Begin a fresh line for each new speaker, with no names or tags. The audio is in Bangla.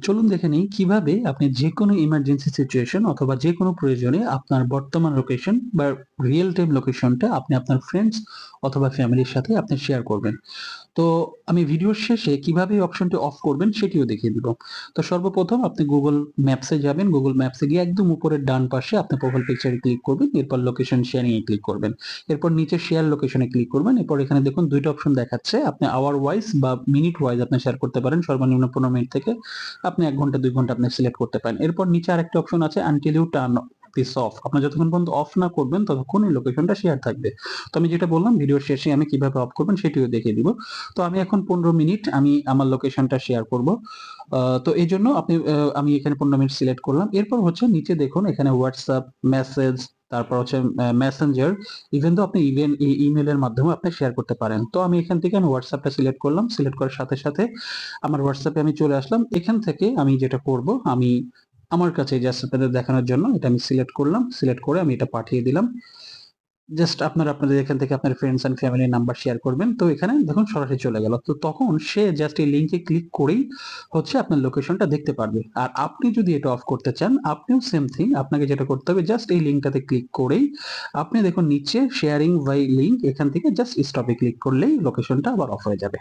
চলুন দেখে নিই কিভাবে আপনি যেকোনো ইমার্জেন্সি সিচুয়েশন অথবা যেকোনো প্রয়োজনে আপনার বর্তমান লোকেশন বা রিয়েল টাইম লোকেশনটা আপনি আপনার ফ্রেন্ডস অথবা ফ্যামিলির সাথে আপনি শেয়ার করবেন। তো আমি ভিডিওর শেষে কিভাবে এই অপশনটি অফ করবেন সেটিও দেখিয়ে দিব। তো সর্বপ্রথম আপনি Google ম্যাপসে যাবেন। Google ম্যাপসে গিয়ে একদম উপরের ডান পাশে আপনি প্রোফাইল পিকচারে ক্লিক করবেন। এরপর লোকেশন শেয়ারিং এ ক্লিক করবেন। এরপর নিচে শেয়ার লোকেশনে ক্লিক করবেন। এরপর এখানে দেখুন ২ টা অপশন দেখাচ্ছে। আপনি আওয়ার ওয়াইজ বা মিনিট ওয়াইজ আপনি শেয়ার করতে পারেন। সর্বনিম্ন ১৫ মিনিট থেকে আপনি ১ ঘন্টা ২ ঘন্টা আপনি সিলেক্ট করতে পারেন। এরপর নিচে আরেকটা অপশন আছে until you turn this off. আপনি যতক্ষণ পর্যন্ত অফ না করবেন ততক্ষণ এই লোকেশনটা শেয়ার থাকবে। তো আমি যেটা বললাম ভিডিওর শেষে আমি কিভাবে অফ করবেন সেটিও দেখিয়ে দিব। তো আমি এখন ১৫ মিনিট আমি আমার লোকেশনটা শেয়ার করব। তো এইজন্য আমি এখানে ১৫ মিনিট সিলেক্ট করলাম। এরপর হচ্ছে নিচে দেখুন এখানে WhatsApp, মেসেজ, তারপর হচ্ছে মেসেঞ্জার, ইভেন আপনি ইমেইলের মাধ্যমেও আপনি শেয়ার করতে পারেন। তো আমি এখান থেকে WhatsAppটা সিলেক্ট করলাম। সিলেক্ট করার সাথে সাথে আমার WhatsApp এ আমি চলে আসলাম। এখান থেকে আমি যেটা করব আমি আমার কাছে জাস্ট আপনাদের দেখানোর জন্য এটা আমি সিলেক্ট করলাম। সিলেক্ট করে আমি এটা পাঠিয়ে দিলাম। জাস্ট আপনাদের এখান থেকে আপনার ফ্রেন্ডস এন্ড ফ্যামিলির নাম্বার শেয়ার করবেন। তো এখানে দেখুন সরাসরি চলে গেল। তো তখন সে জাস্ট এই লিংকে ক্লিক করেই হচ্ছে আপনার লোকেশনটা দেখতে পারবে। আর আপনি যদি এটা অফ করতে চান, আপনিও সেম থিং আপনাকে যেটা করতে হবে জাস্ট এই লিংকটাতে ক্লিক করেই আপনি দেখুন নিচে শেয়ারিং বাই লিংক এখান থেকে জাস্ট স্টপে ক্লিক করলেই লোকেশনটা আবার অফ হয়ে যাবে।